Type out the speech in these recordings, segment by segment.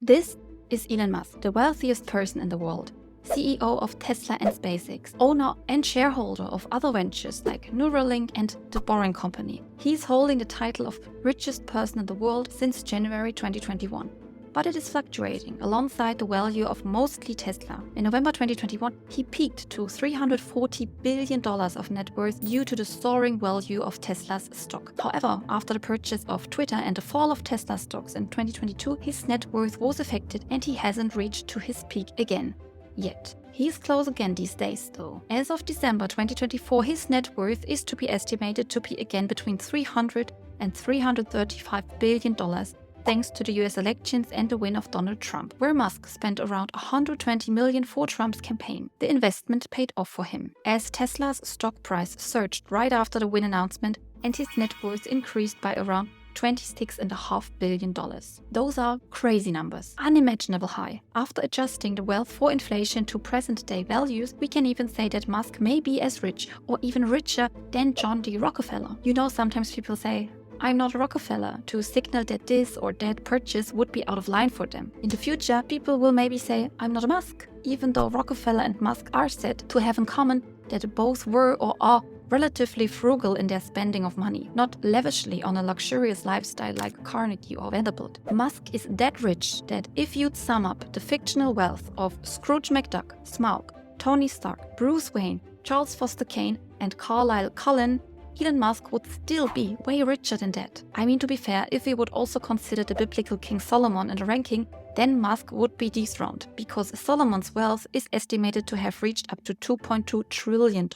This is Elon Musk, the wealthiest person in the world, CEO of Tesla and SpaceX, owner and shareholder of other ventures like Neuralink and The Boring Company. He's holding the title of richest person in the world since January 2021. But it is fluctuating alongside the value of mostly Tesla. In November 2021, he peaked to $340 billion of net worth due to the soaring value of Tesla's stock. However, after the purchase of Twitter and the fall of Tesla stocks in 2022, his net worth was affected and he hasn't reached to his peak again. Yet. He's close again these days though. As of December 2024, his net worth is to be estimated to be again between $300 and $335 billion, thanks to the US elections and the win of Donald Trump, where Musk spent around $120 million for Trump's campaign. The investment paid off for him, as Tesla's stock price surged right after the win announcement and his net worth increased by around $26.5 billion. Those are crazy numbers, unimaginable high. After adjusting the wealth for inflation to present-day values, we can even say that Musk may be as rich or even richer than John D. Rockefeller. You know, sometimes people say, "I'm not a Rockefeller," to signal that this or that purchase would be out of line for them. In the future, people will maybe say, "I'm not a Musk," even though Rockefeller and Musk are said to have in common that both were or are relatively frugal in their spending of money, not lavishly on a luxurious lifestyle like Carnegie or Vanderbilt. Musk is that rich that if you'd sum up the fictional wealth of Scrooge McDuck, Smaug, Tony Stark, Bruce Wayne, Charles Foster Kane, and Carlisle Cullen, Elon Musk would still be way richer than that. I mean, to be fair, if we would also consider the biblical King Solomon in the ranking, then Musk would be dethroned, because Solomon's wealth is estimated to have reached up to $2.2 trillion.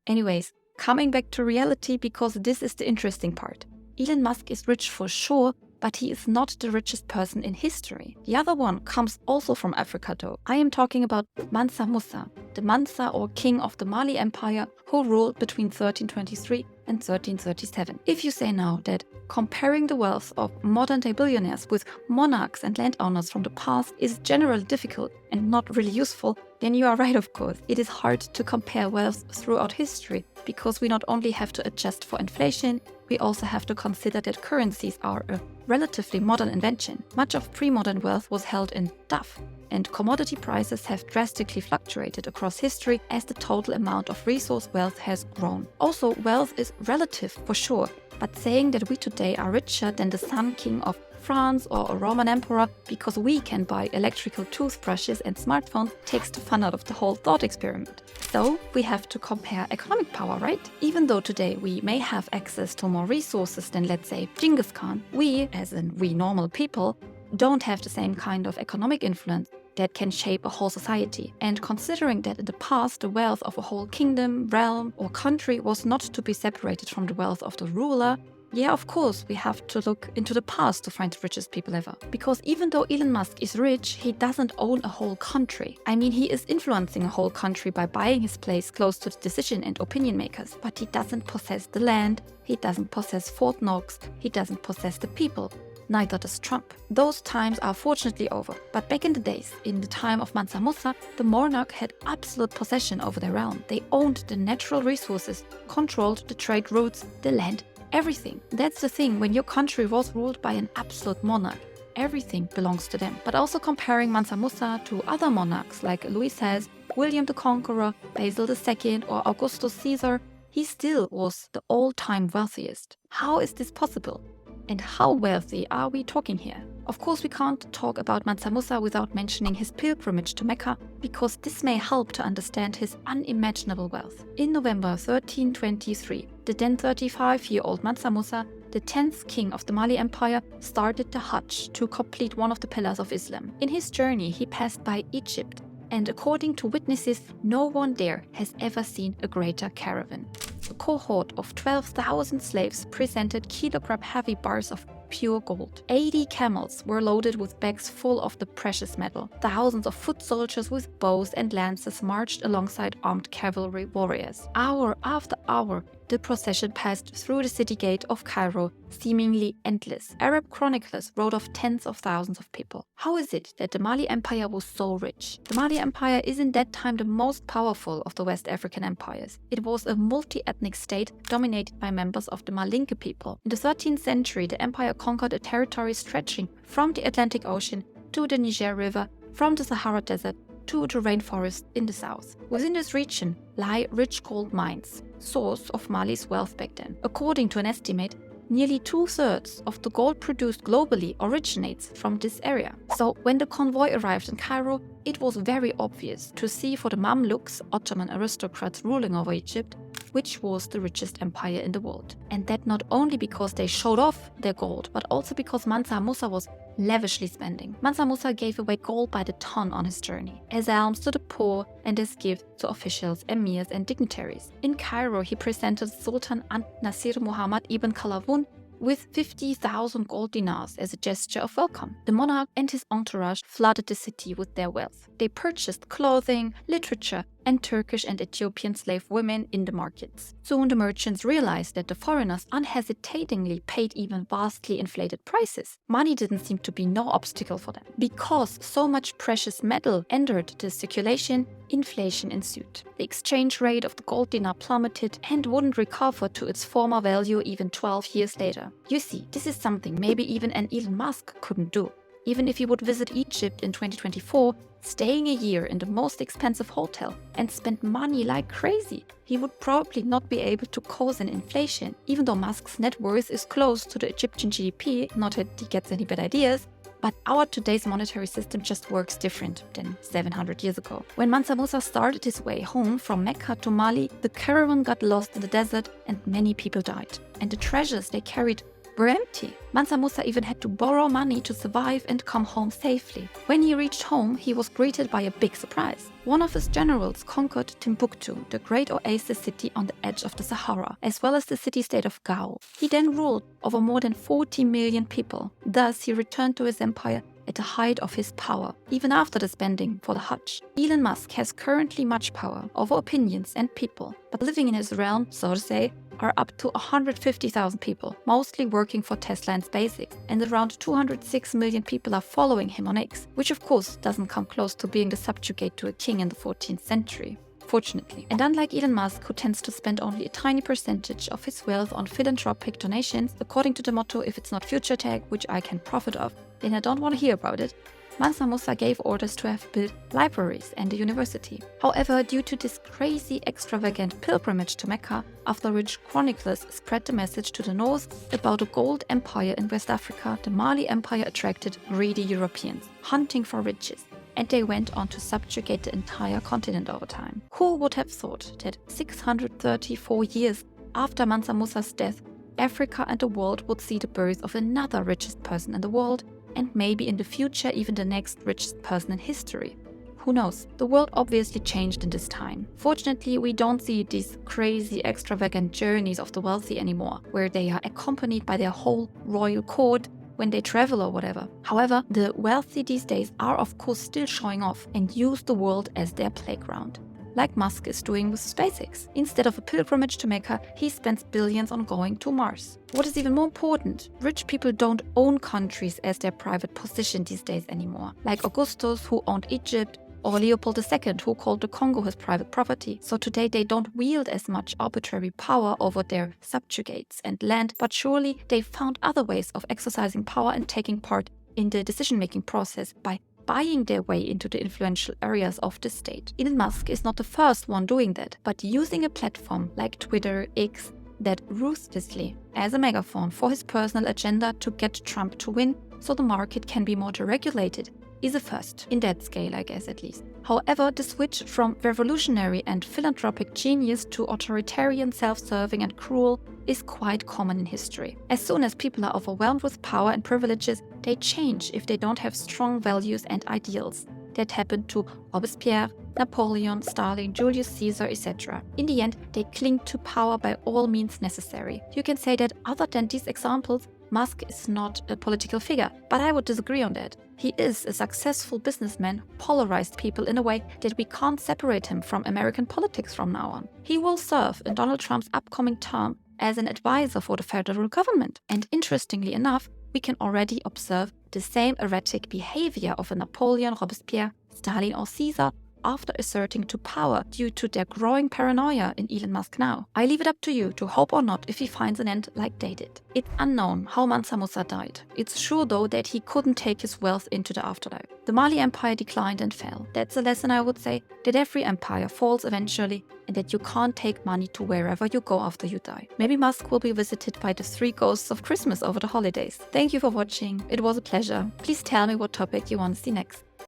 Anyways, coming back to reality, because this is the interesting part. Elon Musk is rich for sure, but he is not the richest person in history. The other one comes also from Africa though. I am talking about Mansa Musa, the Mansa or king of the Mali Empire who ruled between 1323 and 1337. If you say now that comparing the wealth of modern-day billionaires with monarchs and landowners from the past is generally difficult and not really useful, then you are right, of course. It is hard to compare wealth throughout history because we not only have to adjust for inflation, we also have to consider that currencies are a relatively modern invention. Much of pre-modern wealth was held in duff, and commodity prices have drastically fluctuated across history as the total amount of resource wealth has grown. Also, wealth is relative for sure, but saying that we today are richer than the Sun King of France or a Roman emperor because we can buy electrical toothbrushes and smartphones takes the fun out of the whole thought experiment. So we have to compare economic power, right? Even though today we may have access to more resources than, let's say, Genghis Khan, we, as in we normal people, don't have the same kind of economic influence that can shape a whole society. And considering that in the past the wealth of a whole kingdom, realm or country was not to be separated from the wealth of the ruler, yeah, of course, we have to look into the past to find the richest people ever. Because even though Elon Musk is rich, he doesn't own a whole country. I mean, he is influencing a whole country by buying his place close to the decision and opinion makers. But he doesn't possess the land, he doesn't possess Fort Knox, he doesn't possess the people. Neither does Trump. Those times are fortunately over. But back in the days, in the time of Mansa Musa, the monarch had absolute possession over their realm. They owned the natural resources, controlled the trade routes, the land, everything. That's the thing, when your country was ruled by an absolute monarch, everything belongs to them. But also comparing Mansa Musa to other monarchs like Louis XVI, William the Conqueror, Basil II or Augustus Caesar, he still was the all-time wealthiest. How is this possible? And how wealthy are we talking here? Of course, we can't talk about Mansa Musa without mentioning his pilgrimage to Mecca, because this may help to understand his unimaginable wealth. In November 1323, the then 35-year-old Mansa Musa, the 10th king of the Mali Empire, started the Hajj to complete one of the pillars of Islam. In his journey, he passed by Egypt, and according to witnesses, no one there has ever seen a greater caravan. A cohort of 12,000 slaves presented kilogram-heavy bars of pure gold. 80 camels were loaded with bags full of the precious metal. Thousands of foot soldiers with bows and lances marched alongside armed cavalry warriors. Hour after hour, the procession passed through the city gate of Cairo, seemingly endless. Arab chroniclers wrote of tens of thousands of people. How is it that the Mali Empire was so rich? The Mali Empire is in that time the most powerful of the West African empires. It was a multi-ethnic state dominated by members of the Malinke people. In the 13th century, the empire conquered a territory stretching from the Atlantic Ocean to the Niger River, from the Sahara Desert to the rainforest in the south. Within this region lie rich gold mines, source of Mali's wealth back then. According to an estimate, nearly 2/3 of the gold produced globally originates from this area. So when the convoy arrived in Cairo, it was very obvious to see for the Mamluks, Ottoman aristocrats ruling over Egypt, which was the richest empire in the world. And that not only because they showed off their gold, but also because Mansa Musa was lavishly spending. Mansa Musa gave away gold by the ton on his journey, as alms to the poor and as gifts to officials, emirs and dignitaries. In Cairo, he presented Sultan Nasir Muhammad ibn Qalawun with 50,000 gold dinars as a gesture of welcome. The monarch and his entourage flooded the city with their wealth. They purchased clothing, literature, and Turkish and Ethiopian slave women in the markets. Soon the merchants realized that the foreigners unhesitatingly paid even vastly inflated prices. Money didn't seem to be no obstacle for them. Because so much precious metal entered the circulation, inflation ensued. The exchange rate of the gold dinar plummeted and wouldn't recover to its former value even 12 years later. You see, this is something maybe even an Elon Musk couldn't do. Even if he would visit Egypt in 2024, staying a year in the most expensive hotel and spend money like crazy, he would probably not be able to cause an inflation. Even though Musk's net worth is close to the Egyptian GDP, not that he gets any bad ideas, but our today's monetary system just works different than 700 years ago. When Mansa Musa started his way home from Mecca to Mali, the caravan got lost in the desert and many people died. And the treasures they carried were empty. Mansa Musa even had to borrow money to survive and come home safely. When he reached home, he was greeted by a big surprise. One of his generals conquered Timbuktu, the great oasis city on the edge of the Sahara, as well as the city-state of Gao. He then ruled over more than 40 million people. Thus, he returned to his empire at the height of his power, even after the spending for the Hajj. Elon Musk has currently much power over opinions and people, but living in his realm, so to say, are up to 150,000 people, mostly working for Tesla and SpaceX, and around 206 million people are following him on X, which of course doesn't come close to being the subjugate to a king in the 14th century. Fortunately. And unlike Elon Musk, who tends to spend only a tiny percentage of his wealth on philanthropic donations, according to the motto, if it's not future tech, which I can profit of, then I don't want to hear about it, Mansa Musa gave orders to have built libraries and a university. However, due to this crazy extravagant pilgrimage to Mecca, after which chroniclers spread the message to the north about a gold empire in West Africa, the Mali Empire attracted greedy Europeans, hunting for riches, and they went on to subjugate the entire continent over time. Who would have thought that 634 years after Mansa Musa's death, Africa and the world would see the birth of another richest person in the world, and maybe in the future even the next richest person in history? Who knows? The world obviously changed in this time. Fortunately, we don't see these crazy extravagant journeys of the wealthy anymore, where they are accompanied by their whole royal court when they travel or whatever. However, the wealthy these days are of course still showing off and use the world as their playground, like Musk is doing with SpaceX. Instead of a pilgrimage to Mecca, he spends billions on going to Mars. What is even more important, rich people don't own countries as their private possession these days anymore, like Augustus, who owned Egypt, or Leopold II, who called the Congo his private property. So today they don't wield as much arbitrary power over their subjugates and land, but surely they found other ways of exercising power and taking part in the decision-making process by buying their way into the influential areas of the state. Elon Musk is not the first one doing that, but using a platform like Twitter, X, that ruthlessly as a megaphone for his personal agenda to get Trump to win so the market can be more deregulated is a first, in that scale I guess at least. However, the switch from revolutionary and philanthropic genius to authoritarian, self-serving and cruel is quite common in history. As soon as people are overwhelmed with power and privileges, they change if they don't have strong values and ideals. That happened to Robespierre, Napoleon, Stalin, Julius Caesar, etc. In the end, they cling to power by all means necessary. You can say that other than these examples, Musk is not a political figure, but I would disagree on that. He is a successful businessman who polarized people in a way that we can't separate him from American politics from now on. He will serve in Donald Trump's upcoming term as an advisor for the federal government. And interestingly enough, we can already observe the same erratic behavior of a Napoleon, Robespierre, Stalin or Caesar after asserting to power due to their growing paranoia in Elon Musk now. I leave it up to you to hope or not if he finds an end like they did. It's unknown how Mansa Musa died. It's sure though that he couldn't take his wealth into the afterlife. The Mali Empire declined and fell. That's a lesson I would say, that every empire falls eventually and that you can't take money to wherever you go after you die. Maybe Musk will be visited by the 3 ghosts of Christmas over the holidays. Thank you for watching. It was a pleasure. Please tell me what topic you want to see next.